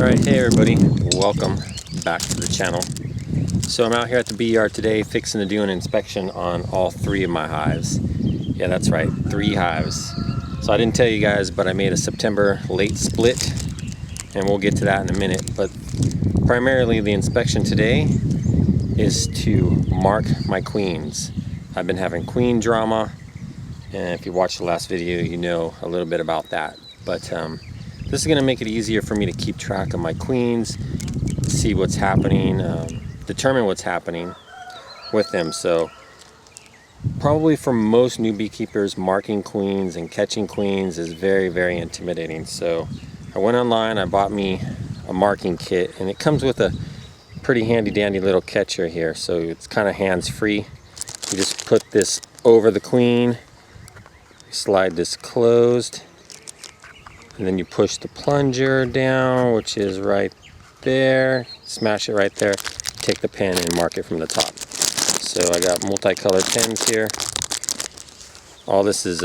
Alright, hey everybody, welcome back to the channel. So I'm out here at the bee yard today fixing to do an inspection on all 3 of my hives. Yeah, that's right, 3 hives. So I didn't tell you guys, but I made a September late split, and we'll get to that in a minute. But primarily the inspection today is to mark my queens. I've been having queen drama, and if you watched the last video, you know a little bit about that. But this is going to make it easier for me to keep track of my queens, see what's happening, determine what's happening with them. So probably for most new beekeepers, marking queens and catching queens is very, very intimidating. So I went online, I bought me a marking kit, and it comes with a pretty handy dandy little catcher here. So it's kind of hands-free. You just put this over the queen, slide this closed, and then you push the plunger down, which is right there, smash it right there, take the pen and mark it from the top. So I got multicolored pens here. All this is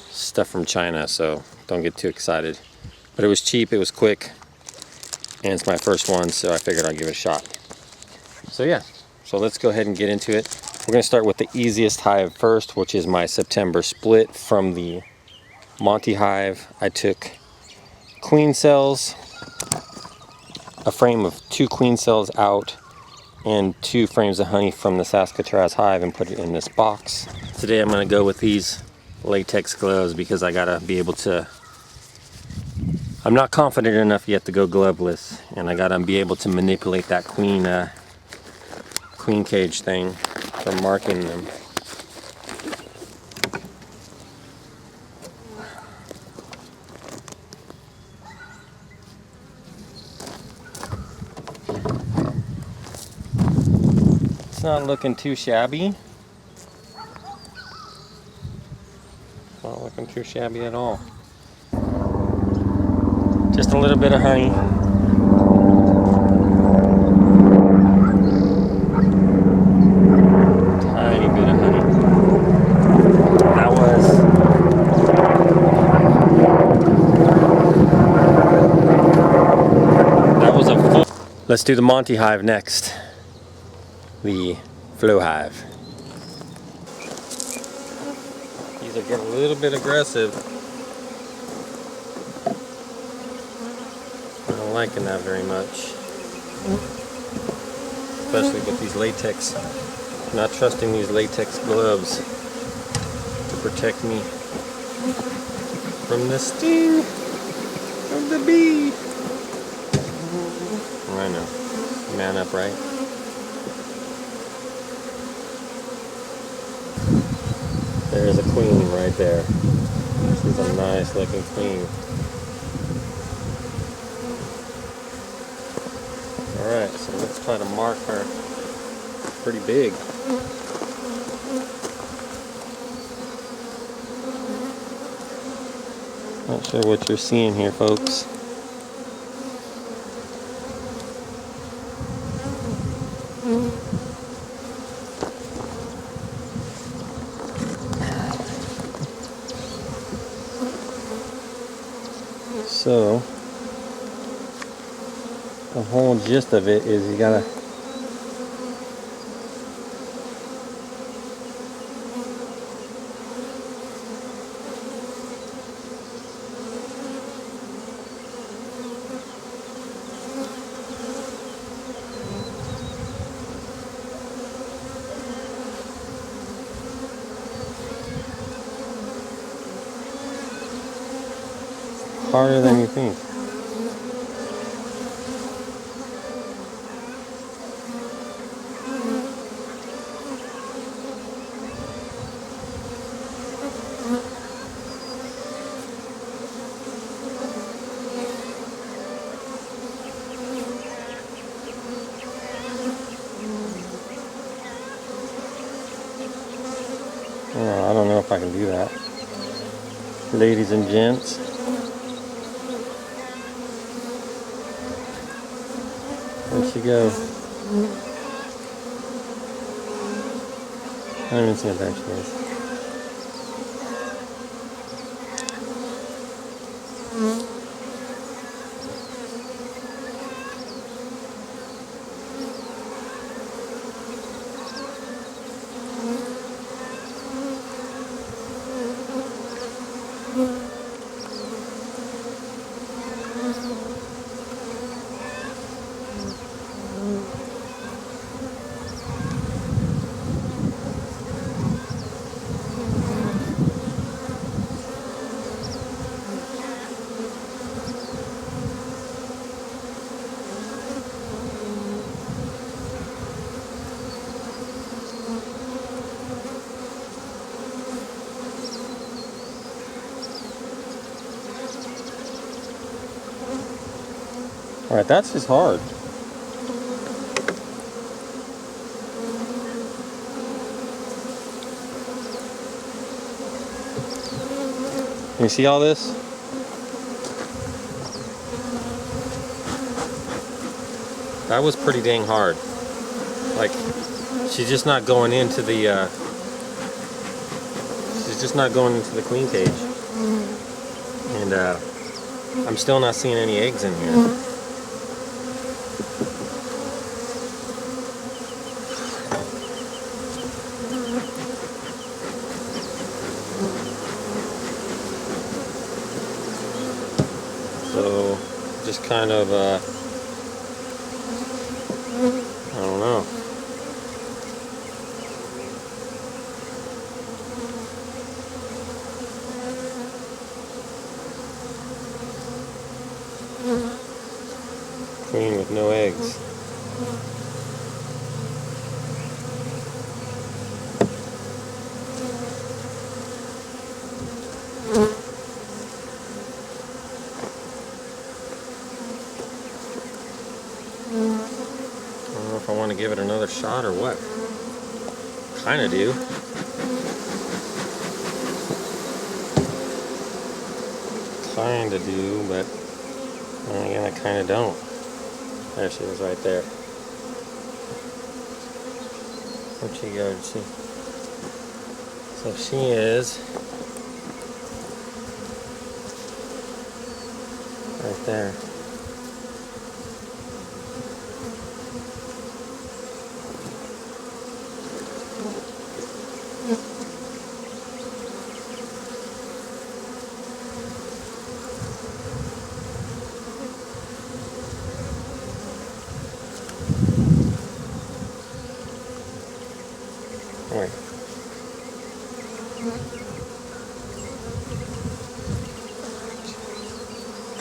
stuff from China, so don't get too excited. But it was cheap, it was quick, and it's my first one, so I figured I'd give it a shot. So yeah, so let's go ahead and get into it. We're going to start with the easiest hive first, which is my September split from the Monty hive. I took queen cells, a frame of 2 queen cells out, and 2 frames of honey from the Saskatraz hive, and put it in this box. Today I'm going to go with these latex gloves because I gotta be able to, I'm not confident enough yet to go gloveless, and I gotta be able to manipulate that queen cage thing for marking them. It's not looking too shabby. Not looking too shabby at all. Just a little bit of honey. Tiny bit of honey. That was a full. Let's do the Monty hive next. The flow hive. These are getting a little bit aggressive. I'm not liking that very much. Especially with these latex. I'm not trusting these latex gloves to protect me from the sting of the bee. I know. Man up, right? There's a queen right there. She's a nice looking queen. Alright, so let's try to mark her pretty big. Not sure what you're seeing here, folks. So, the whole gist of it is you gotta harder than you think. Oh, I don't know if I can do that. Ladies and gents. Where'd she go? I don't even see how bad she is. Alright, that's just hard. You see all this? That was pretty dang hard. Like, she's just not going into the queen cage. And I'm still not seeing any eggs in here. So, just kind of, I don't know. Queen with no eggs. I don't know if I want to give it another shot or what. Kinda do. Kinda do, but then again I kinda don't. There she is right there. Where'd she go? Did she? So she is right there. Wait.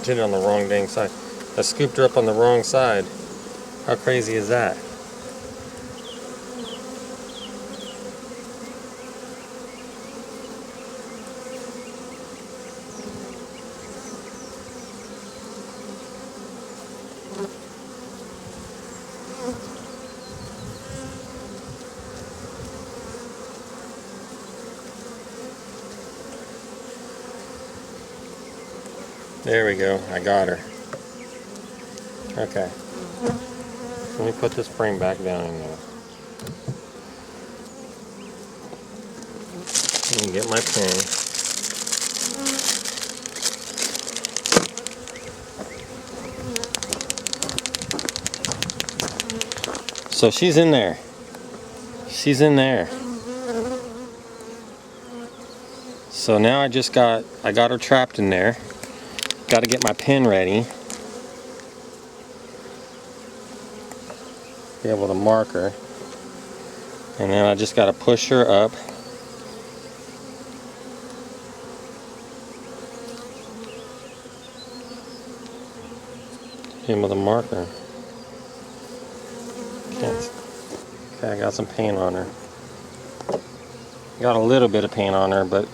Did it on the wrong dang side. I scooped her up on the wrong side. How crazy is that? There we go, I got her. Okay. Let me put this frame back down in there. Let me get my pin. So she's in there. She's in there. So now I got her trapped in there. Got to get my pin ready. Be able to mark her. And then I just got to push her up. Be able to mark her. Can't. Okay, I got some paint on her. Got a little bit of paint on her, but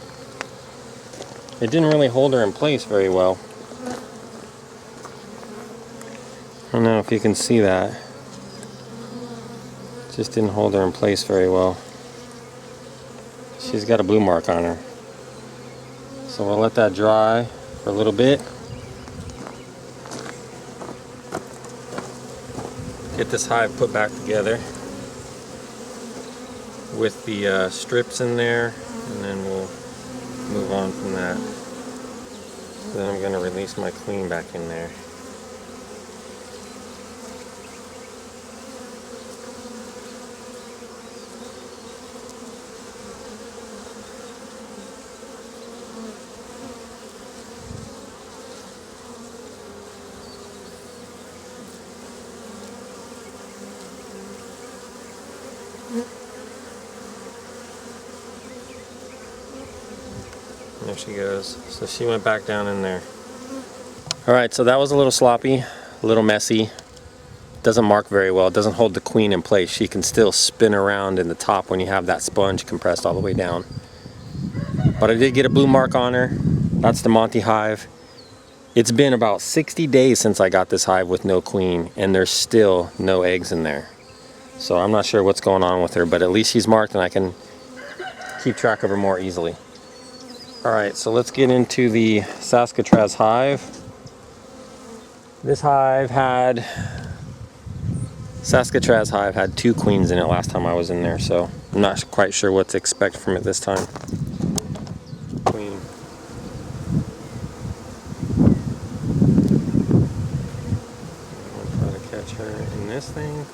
it didn't really hold her in place very well. I don't know if you can see that. Just didn't hold her in place very well. She's got a blue mark on her. So we'll let that dry for a little bit. Get this hive put back together with the strips in there, and then we'll move on from that. Then I'm going to release my queen back in there. There she goes. So she went back down in there. Alright, so that was a little sloppy, a little messy. Doesn't mark very well. It doesn't hold the queen in place. She can still spin around in the top when you have that sponge compressed all the way down. But I did get a blue mark on her. That's the Monty hive. It's been about 60 days since I got this hive with no queen, and there's still no eggs in there. So I'm not sure what's going on with her, but at least she's marked and I can keep track of her more easily. Alright, so let's get into the Saskatraz hive. This Saskatraz hive had 2 queens in it last time I was in there, so I'm not quite sure what to expect from it this time. Queen. I'm gonna try to catch her in this thing.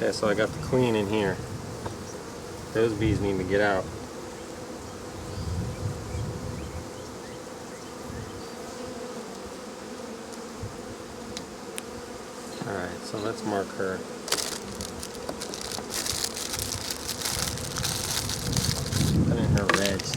Okay, so I got the queen in here. Those bees need to get out. Alright, so let's mark her. Put in her reds.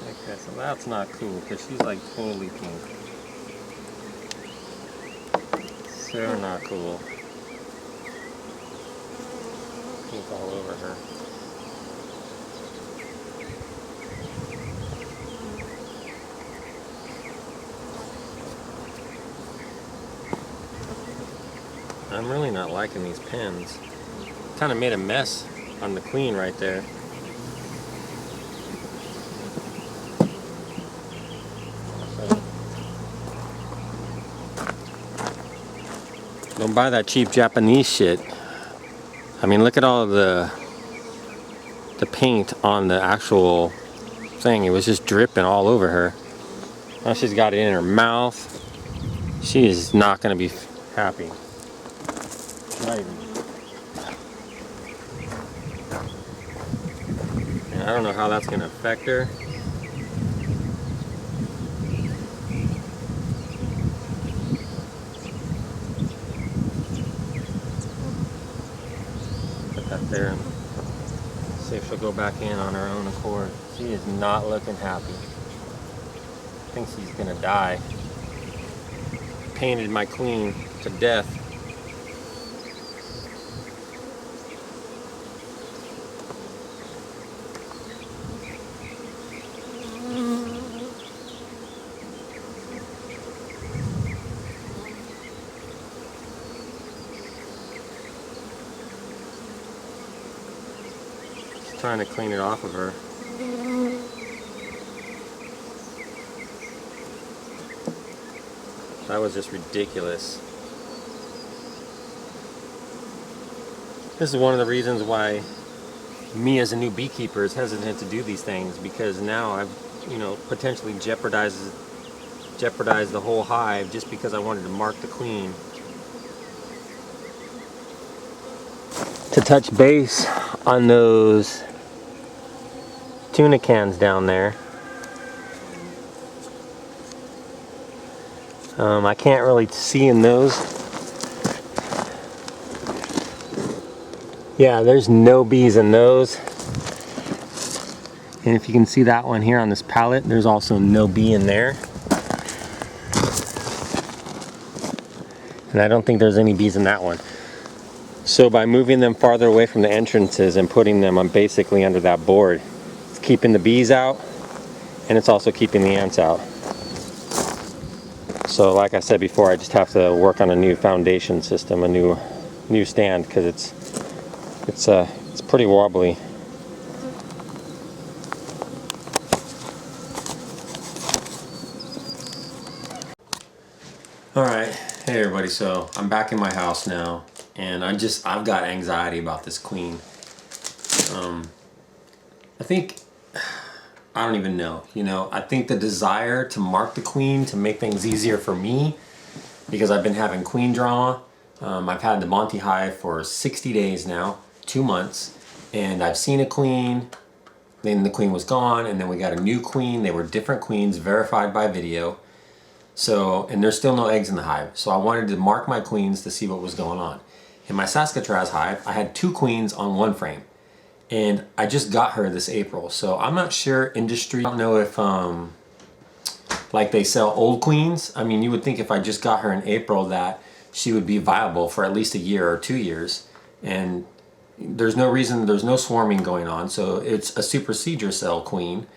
Okay, so that's not cool because she's like totally pink. So not cool. Pink all over her. I'm really not liking these pins. Kind of made a mess on the queen right there. Don't buy that cheap Japanese shit. I mean, look at all the paint on the actual thing. It was just dripping all over her. Now she's got it in her mouth. She is not going to be happy. Not even. And I don't know how that's going to affect her. There and see if she'll go back in on her own accord. She is not looking happy. I think she's gonna die. Painted my queen to death. Trying to clean it off of her. That was just ridiculous. This is one of the reasons why me as a new beekeeper is hesitant to do these things, because now I've, potentially jeopardized the whole hive just because I wanted to mark the queen. To touch base on those tuna cans down there. I can't really see in those. Yeah, there's no bees in those. And if you can see that one here on this pallet, there's also no bee in there. And I don't think there's any bees in that one. So by moving them farther away from the entrances and putting them on basically under that board, it's keeping the bees out and it's also keeping the ants out. So like I said before, I just have to work on a new foundation system, a new stand, because it's pretty wobbly. Alright, hey everybody, so I'm back in my house now, and I've got anxiety about this queen. I don't even know, I think the desire to mark the queen to make things easier for me, because I've been having queen draw. I've had the Monty hive for 60 days now, 2 months, and I've seen a queen, then the queen was gone, and then we got a new queen. They were different queens, verified by video. So, and there's still no eggs in the hive. So I wanted to mark my queens to see what was going on. In my Saskatraz hive, I had 2 queens on 1 frame. And I just got her this April. So I'm not sure industry, I don't know if like they sell old queens. I mean, you would think if I just got her in April that she would be viable for at least a year or 2 years. And there's no reason, there's no swarming going on. So it's a supersedure cell queen.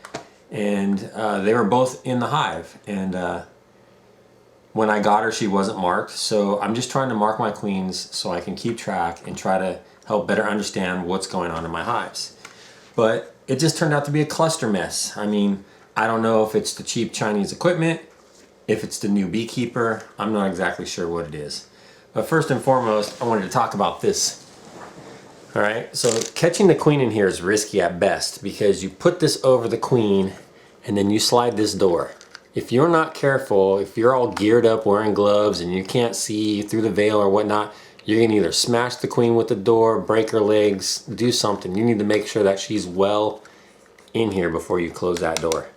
And they were both in the hive. And when I got her, she wasn't marked, so I'm just trying to mark my queens so I can keep track and try to help better understand what's going on in my hives. But it just turned out to be a cluster mess. I mean, I don't know if it's the cheap Chinese equipment, if it's the new beekeeper. I'm not exactly sure what it is. But first and foremost, I wanted to talk about this. All right, so catching the queen in here is risky at best because you put this over the queen and then you slide this door. If you're not careful, if you're all geared up wearing gloves and you can't see through the veil or whatnot, you're gonna either smash the queen with the door, break her legs, do something. You need to make sure that she's well in here before you close that door.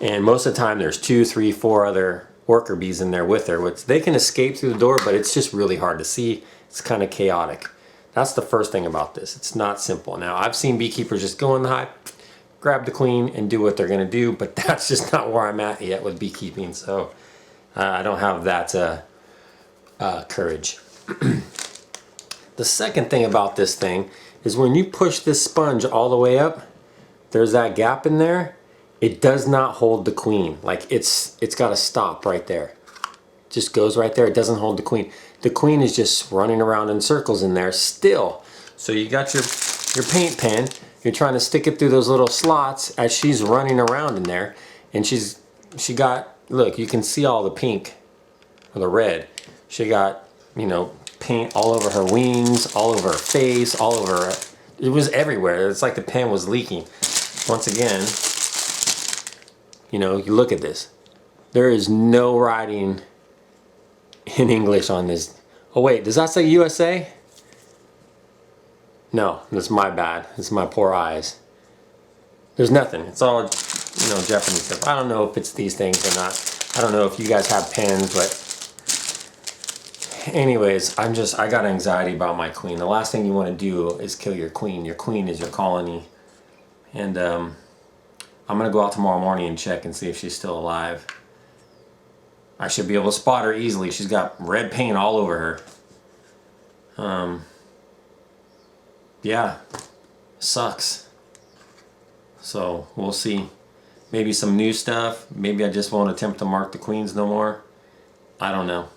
And most of the time there's 2, 3, 4 other worker bees in there with her, which they can escape through the door, but it's just really hard to see. It's kind of chaotic. That's the first thing about this. It's not simple. Now, I've seen beekeepers just go in the hive, grab the queen and do what they're going to do, but that's just not where I'm at yet with beekeeping, so I don't have that courage. The second thing about this thing is when you push this sponge all the way up, there's that gap in there. It does not hold the queen. Like it's got to stop right there. It just goes right there. It doesn't hold the queen. The queen is just running around in circles in there still. So you got your paint pen. You're trying to stick it through those little slots as she's running around in there. And she got, look, you can see all the pink or the red. She got, paint all over her wings, all over her face, all over her. It was everywhere. It's like the pen was leaking. Once again, you look at this. There is no writing in English on this. Oh wait, does that say USA? No, that's my bad. It's my poor eyes. There's nothing. It's all, Japanese stuff. I don't know if it's these things or not. I don't know if you guys have pens, but anyways, I got anxiety about my queen. The last thing you want to do is kill your queen. Your queen is your colony. And I'm going to go out tomorrow morning and check and see if she's still alive. I should be able to spot her easily. She's got red paint all over her. Yeah, sucks. So we'll see. Maybe some new stuff. Maybe I just won't attempt to mark the queens no more. I don't know.